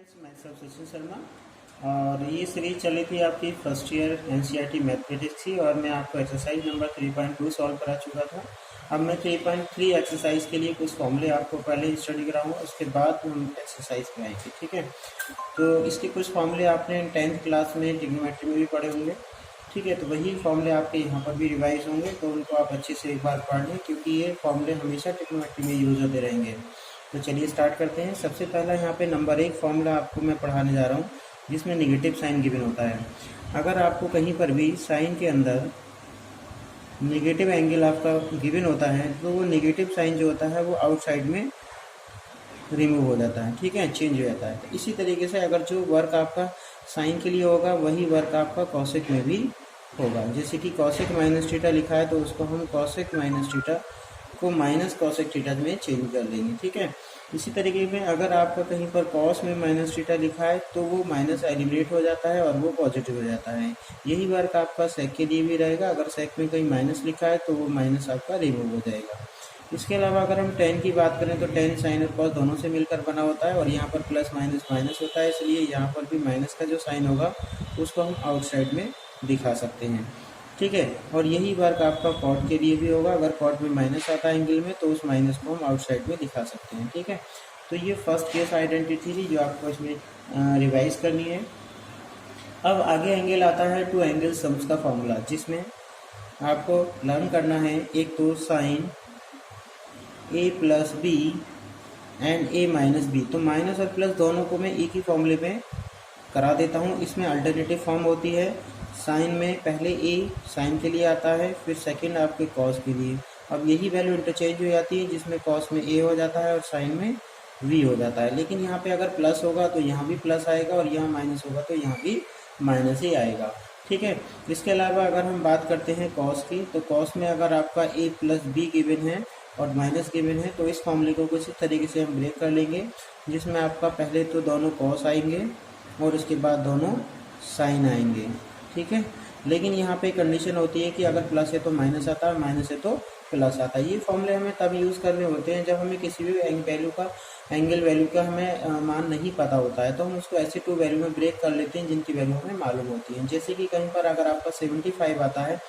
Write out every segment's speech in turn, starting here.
Friends, मैं सब सचिन शर्मा और ये सीरीज चली थी आपकी फर्स्ट ईयर एनसीईआरटी मैथमेटिक्स की और मैं आपको एक्सरसाइज नंबर 3.2 सॉल्व करा चुका था। अब मैं 3.3 एक्सरसाइज के लिए कुछ फॉर्मूले आपको पहले स्टडी कराऊंगा, उसके बाद हम एक्सरसाइज पे आएंगे। ठीक है, तो इसके कुछ फॉर्मूले आपने 10th क्लास में ट्रिग्नोमेट्री में भी पढ़े होंगे। ठीक है, तो वही फॉर्मूले आपके यहाँ पर भी रिवाइज होंगे, तो उनको आप अच्छे से एक बार पढ़ लें क्योंकि ये फॉर्मूले हमेशा ट्रिग्नोमेट्री में यूज होते रहेंगे। तो चलिए स्टार्ट करते हैं। सबसे पहला यहाँ पे नंबर 1 फॉर्मूला आपको मैं पढ़ाने जा रहा हूँ जिसमें निगेटिव साइन गिवन होता है। अगर आपको कहीं पर भी साइन के अंदर निगेटिव एंगल आपका गिवन होता है तो वो निगेटिव साइन जो होता है वो आउटसाइड में रिमूव हो जाता है। ठीक है, चेंज हो जाता है। तो इसी तरीके से अगर जो वर्क आपका साइन के लिए होगा वही वर्क आपका कॉसेक में भी होगा। जैसे कि कॉसेक माइनस थीटा लिखा है तो उसको हम कॉसेक माइनस थीटा को माइनस कॉसेक थीटा में चेंज कर लेंगे। ठीक है, इसी तरीके में अगर आपका कहीं पर कॉस में माइनस थीटा लिखा है तो वो माइनस एलिमिनेट हो जाता है और वो पॉजिटिव हो जाता है। यही वर्क आपका सेक के लिए भी रहेगा। अगर सेक में कहीं माइनस लिखा है तो वो माइनस आपका रिमूव हो जाएगा। इसके अलावा अगर हम टेन की बात करें तो टेन साइन और कॉस दोनों से मिलकर बना होता है और यहाँ पर प्लस माइनस माइनस होता है, इसलिए यहाँ पर भी माइनस का जो साइन होगा उसको हम आउटसाइड में दिखा सकते हैं। ठीक है, और यही वर्क आपका कॉट के लिए भी होगा। अगर कॉट में माइनस आता है एंगल में तो उस माइनस को हम आउटसाइड में दिखा सकते हैं। ठीक है, तो ये फर्स्ट केस आइडेंटिटी थी जो आपको इसमें रिवाइज करनी है। अब आगे एंगल आता है टू एंगल सम्स का फॉर्मूला, जिसमें आपको लर्न करना है एक तो sine A plus B and A minus B. तो माइनस और प्लस दोनों को मैं एक ही फॉर्मूले में करा देता हूँ। इसमें अल्टरनेटिव फॉर्म होती है। साइन में पहले ए साइन के लिए आता है, फिर सेकंड आपके कॉस के लिए। अब यही वैल्यू इंटरचेंज हो जाती है जिसमें कॉस में ए हो जाता है और साइन में वी हो जाता है। लेकिन यहाँ पे अगर प्लस होगा तो यहाँ भी प्लस आएगा और यहाँ माइनस होगा तो यहाँ भी माइनस ही आएगा। ठीक है, इसके अलावा अगर हम बात करते हैं कॉस की, तो कॉस में अगर आपका ए प्लस बी गिवन है और माइनस गिवन है तो इस फॉर्मूले को कुछ तरीके से हम ब्रेक कर लेंगे, जिसमें आपका पहले तो दोनों कॉस आएंगे और उसके बाद दोनों साइन आएंगे। ठीक है, लेकिन यहाँ पे कंडीशन होती है कि अगर प्लस है तो माइनस आता है, माइनस है तो प्लस आता है। ये फॉर्मूले हमें तब यूज़ करने होते हैं जब हमें किसी भी एंगल वैल्यू का हमें मान नहीं पता होता है, तो हम उसको ऐसे टू वैल्यू में ब्रेक कर लेते हैं जिनकी वैल्यू हमें मालूम होती है। जैसे कि कहीं पर अगर आपका 75 आता है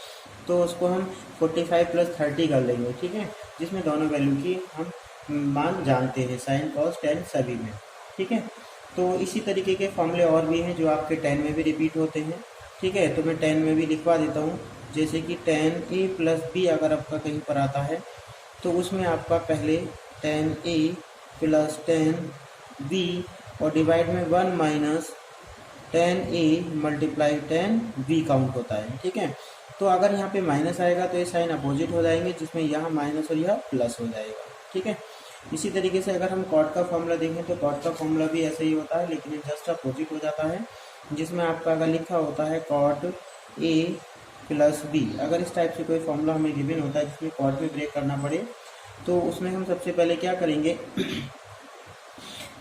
तो उसको हम 45 प्लस 30 कर लेंगे। ठीक है, जिसमें दोनों वैल्यू की हम मान जानते हैं, साइन कॉस टेन सभी में। ठीक है, तो इसी तरीके के फॉर्मूले और भी हैं जो आपके 10 में भी रिपीट होते हैं। ठीक है, तो मैं 10 में भी लिखवा देता हूँ। जैसे कि 10a प्लस बी अगर आपका कहीं पर आता है तो उसमें आपका पहले 10a प्लस 10b और डिवाइड में 1 minus 10a multiply 10b count होता है। ठीक है, तो अगर यहाँ पे माइनस आएगा तो ये साइन अपोजिट हो जाएंगे, जिसमें यहाँ माइनस और यह प्लस हो जाएगा। ठीक है, इसी तरीके से अगर हम कॉट का फॉर्मूला देखें तो कॉट का फॉर्मूला भी ऐसे ही होता है, लेकिन जस्ट अपोजिट हो जाता है, जिसमें आपका अगर लिखा होता है कॉट ए प्लस बी। अगर इस टाइप से कोई फॉर्मूला हमें गिवन होता है जिसमें कॉट में ब्रेक करना पड़े तो उसमें हम सबसे पहले क्या करेंगे,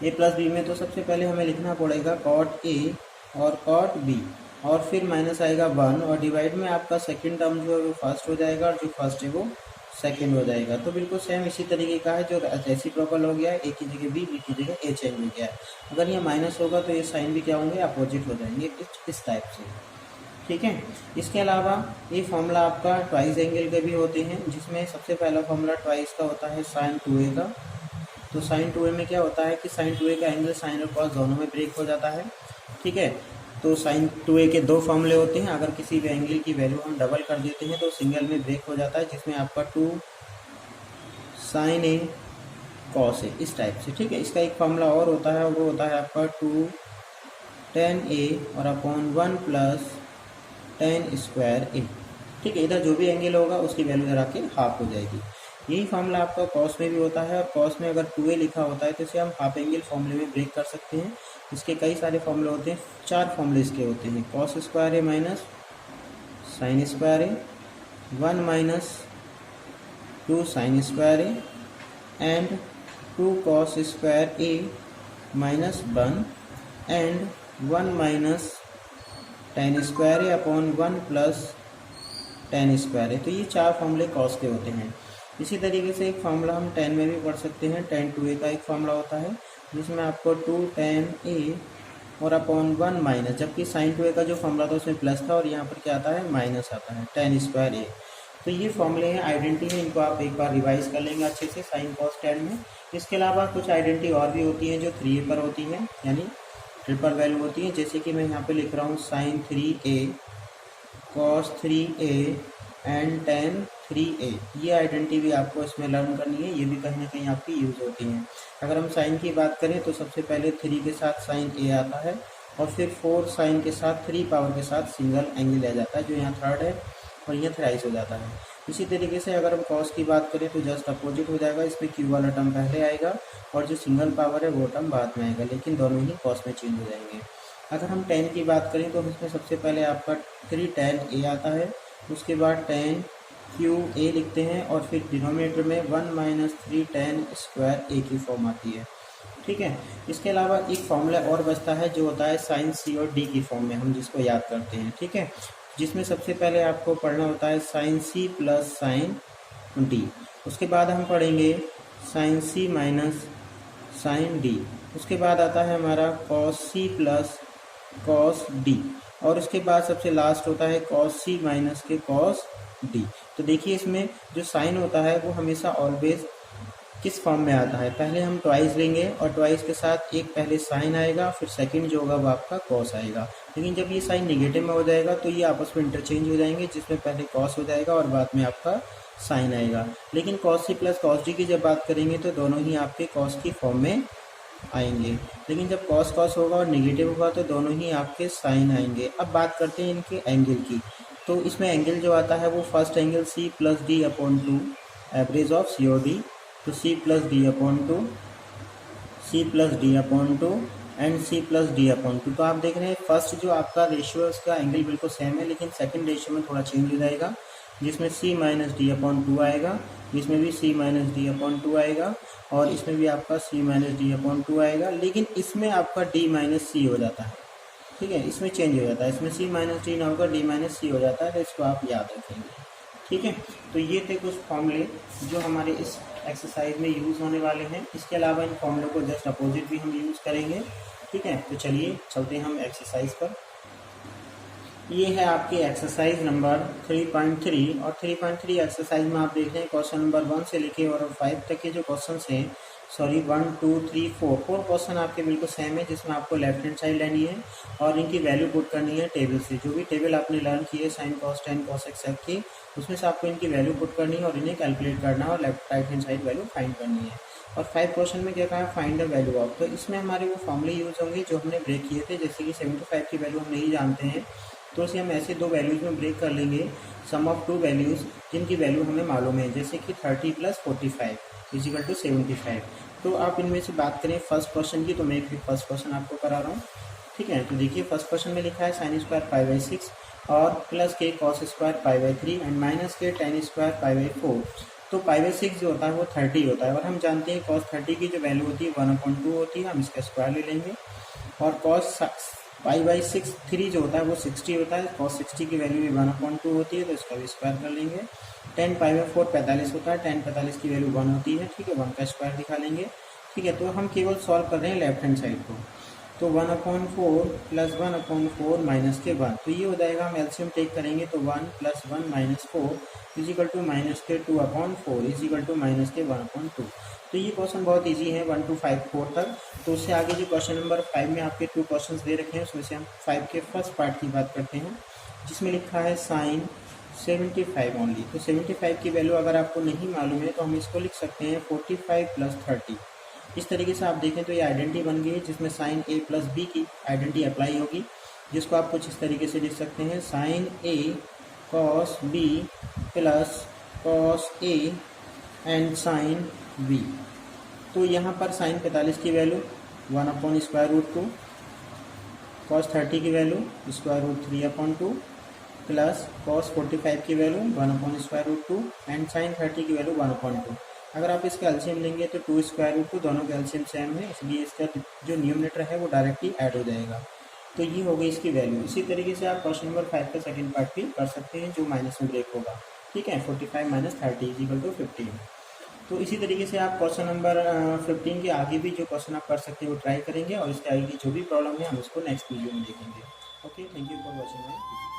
ए प्लस बी में तो सबसे पहले हमें लिखना पड़ेगा कॉट ए और कॉट बी और फिर माइनस आएगा 1 और डिवाइड में आपका सेकेंड टर्म जो है वो फर्स्ट हो जाएगा और जो फर्स्ट है वो सेकेंड हो जाएगा। तो बिल्कुल सेम इसी तरीके का है, जो रेसिप्रोकल हो गया है, ए की जगह बी, बी की जगह ए चेंज हो गया है। अगर ये माइनस होगा तो ये साइन भी क्या होंगे, अपोजिट हो जाएंगे इस टाइप से। ठीक है, इसके अलावा ये फॉर्मूला आपका ट्वाइस एंगल के भी होते हैं, जिसमें सबसे पहला फॉर्मूला ट्वाइस का होता है साइन 2a का। तो साइन 2a में क्या होता है कि साइन 2a का एंगल साइन और कॉस दोनों में ब्रेक हो जाता है। ठीक है, तो साइन 2a के दो फॉर्मूले होते हैं। अगर किसी भी एंगल की वैल्यू हम डबल कर देते हैं तो सिंगल में ब्रेक हो जाता है, जिसमें आपका 2 साइन ए कॉस ए इस टाइप से। ठीक है, इसका एक फॉर्मूला और होता है, वो होता है आपका 2 10a और अपॉन 1 प्लस 10 स्क्वायर ए। ठीक है, इधर जो भी एंगल होगा उसकी वैल्यू इधर आके हाफ हो जाएगी। यही फॉर्मूला आपका कॉस में भी होता है और कॉस में अगर 2a लिखा होता है तो इसे हम हाफ एंगल फॉर्मूले में ब्रेक कर सकते हैं। इसके कई सारे फॉर्मूले होते हैं, 4 फॉर्मूले इसके होते हैं। Cos square A minus sine square A, 1 minus 2 sine square A and 2 cos square A minus 1 and 1 minus 10 square A upon 1 plus 10 square A. तो ये 4 फॉर्मूले कॉस के होते हैं। इसी तरीके से एक फार्मूला हम 10 में भी पढ़ सकते हैं। tan 2a का एक फार्मूला होता है जिसमें आपको 2tan a और अपॉन 1 माइनस, जबकि साइन 2a का जो फॉर्मूला था उसमें प्लस था और यहाँ पर क्या आता है माइनस आता है, tan स्क्वायर a। तो ये फॉर्मूले हैं, आइडेंटिटी है, इनको आप एक बार रिवाइज कर लेंगे अच्छे से साइन कॉस tan में। इसके अलावा कुछ आइडेंटिटी और भी होती हैं जो 3a पर होती हैं, यानी ट्रिपल वैल्यू होती हैं, जैसे कि मैं यहाँ पे लिख रहा हूँ sign 3a cos 3a and tan 3a। ये आइडेंटिटी भी आपको इसमें लर्न करनी है, ये भी कहीं ना कहीं आपकी यूज होती हैं। अगर हम साइन की बात करें तो सबसे पहले 3 के साथ साइन a आता है और फिर 4 साइन के साथ 3 पावर के साथ सिंगल एंगल आ जाता है, जो यहाँ थर्ड है और यहाँ थ्राइस हो जाता है। इसी तरीके से अगर हम कॉस की बात करें तो जस्ट अपोजिट हो जाएगा, इसमें क्यू वाला टर्म पहले आएगा और जो सिंगल पावर है वो टर्म बाद में आएगा, लेकिन दोनों ही कॉस में चेंज हो जाएंगे। अगर हम tan की बात करें तो इसमें सबसे पहले आपका 3 tan a आता है, उसके बाद tan क्यू a लिखते हैं और फिर डिनोमिनेटर में 1 माइनस 3 tan स्क्वायर a की फॉर्म आती है। ठीक है, इसके अलावा एक फॉर्मूला और बचता है जो होता है साइन c और d की फॉर्म में, हम जिसको याद करते हैं। ठीक है, जिसमें सबसे पहले आपको पढ़ना होता है sine c plus sine d, उसके बाद हम पढ़ेंगे sine c minus sine d, उसके बाद आता है हमारा cos c plus cos d, और उसके बाद सबसे लास्ट होता है कॉस c माइनस के कॉस d। तो देखिए इसमें जो साइन होता है वो हमेशा ऑलवेज किस फॉर्म में आता है, पहले हम ट्वाइस लेंगे और ट्वाइस के साथ एक पहले साइन आएगा, फिर सेकंड जो होगा वो आपका कॉस आएगा। लेकिन जब ये साइन नेगेटिव में हो जाएगा तो ये आपस में इंटरचेंज हो जाएंगे, जिसमें पहले कॉस हो जाएगा और बाद में आपका साइन आएगा। लेकिन cos c plus cos d की जब बात करेंगे तो दोनों ही आपके कॉस की फॉर्म में आएंगे, लेकिन जब कॉस कॉस होगा और नेगेटिव होगा तो दोनों ही आपके साइन आएंगे। अब बात करते हैं इनके एंगल की, तो इसमें एंगल जो आता है वो first angle c plus D upon 2 average of C और डी, तो c plus D upon 2, c plus D upon 2 and c plus D upon 2। तो आप देख रहे हैं फर्स्ट जो आपका रेशियो है उसका एंगल बिल्कुल सेम है, लेकिन सेकंड रेशियो में थोड़ा चेंज हो जाएगा, जिसमें c माइनस डी अपॉन 2 आएगा, इसमें भी c माइनस डी अपॉन 2 आएगा और इसमें भी आपका c माइनस डी अपॉन 2 आएगा, लेकिन इसमें आपका d माइनस सी हो जाता है। ठीक है, इसमें चेंज हो जाता है, इसमें c माइनस डी ना होकर d माइनस सी हो जाता है, तो इसको आप याद रखेंगे। ठीक है, तो ये थे कुछ फॉर्मूले जो हमारे इस एक्सरसाइज में यूज़ होने वाले हैं। इसके अलावा इन फॉर्मूलों को जस्ट अपोजिट भी हम यूज़ करेंगे। ठीक है, तो चलिए चलते हैं हम एक्सरसाइज पर। ये है आपकी एक्सरसाइज नंबर 3.3 और 3.3 एक्सरसाइज में आप देख रहे हैं क्वेश्चन नंबर 1 से लेके और 5 तक के जो क्वेश्चन हैं, सॉरी 1 2 3 4 क्वेश्चन आपके बिल्कुल सेम है, जिसमें आपको लेफ्ट हैंड साइड लेनी है और इनकी वैल्यू पुट करनी है टेबल से। जो भी टेबल आपने लर्न की है sine cos tan cos x की, उसमें से आपको इनकी वैल्यू पुट करनी है और इन्हें कैलकुलेट करना है और left right hand side value find करनी है। और 5 क्वेश्चन में क्या कहा, फाइंड द वैल्यू ऑफ, तो इसमें हमारे वो फॉर्मूले यूज़ होंगे जो हमने ब्रेक किए थे, जैसे कि 75 की वैल्यू हम नहीं जानते हैं तो उसे हम ऐसे दो वैल्यूज़ में ब्रेक कर लेंगे, सम ऑफ टू वैल्यूज़ जिनकी वैल्यू हमें मालूम है, जैसे कि 30 प्लस 45 इजिकल टू 75। तो आप इनमें से बात करें फर्स्ट क्वेश्चन की, तो मैं फिर फर्स्ट क्वेश्चन आपको करा रहा हूँ। ठीक है, तो देखिए फर्स्ट क्वेश्चन में लिखा है साइन स्क्वायर 5/6 और प्लस के कॉस स्क्वायर 5/3 एंड माइनस के टेन स्क्वायर 5/4। तो 5/6 जो होता है वो 30 होता है और हम जानते हैं कॉस 30 की जो वैल्यू होती है 1/2 होती है, हम इसका स्क्वायर ले लेंगे। और कॉस 5/6 3 जो होता है वो 60 होता है, कॉस 60 की वैल्यू भी 1/2 होती है, तो इसका भी स्क्वायर कर लेंगे। 10 5/4 45 होता है, 10 45 की वैल्यू 1 होती है। ठीक है, 1 का स्क्वायर दिखा लेंगे। ठीक है, तो हम केवल सॉल्व कर रहे हैं लेफ्ट हैंड साइड को, तो 1/4 प्लस 1/4 माइनस के 1, तो ये हो जाएगा, हम एलसीएम टेक करेंगे तो 1 plus 1 minus 4 is equal to minus के 2/4 इजिकल टू माइनस के 1/2। तो ये क्वेश्चन बहुत इजी है 1 to 5 4 तक। तो उससे आगे जो क्वेश्चन नंबर 5 में आपके 2 क्वेश्चन दे रखे हैं, उसमें से हम 5 के फर्स्ट पार्ट की बात करते हैं, जिसमें लिखा है साइन 75 ओनली। तो 75 की वैल्यू अगर आपको नहीं मालूम है तो हम इसको लिख सकते हैं 45 प्लस 30। इस तरीके से आप देखें तो ये आइडेंटिटी बन गई है, जिसमें साइन ए प्लस बी की आइडेंटिटी अप्लाई होगी, जिसको आप कुछ इस तरीके से लिख सकते हैं, sine A cos B plus cos A and sine B. तो यहाँ पर साइन 45 की वैल्यू 1/√2, कॉस 30 की वैल्यू √3/2 प्लस कॉस 45 की वैल्यू 1/√2 एंड साइन 30 की वैल्यू 1/2। अगर आप इसका एलसीएम लेंगे तो 2√2, दोनों का एलसीएम सेम है, इसलिए इसका जो न्यूमरेटर है वो डायरेक्टली ऐड हो जाएगा। तो ये हो गई इसकी वैल्यू। इसी तरीके से आप क्वेश्चन नंबर 5 का सेकंड पार्ट भी कर सकते हैं, जो माइनस में ब्रेक होगा। ठीक है, 45 माइनस 30 इजिकल टू 15। तो इसी तरीके से आप क्वेश्चन नंबर 15 के आगे भी जो क्वेश्चन आप कर सकते हैं वो ट्राई करेंगे, और इसके आगे की जो भी प्रॉब्लम है हम उसको नेक्स्ट वीडियो में देखेंगे। Okay, thank you for watching my video.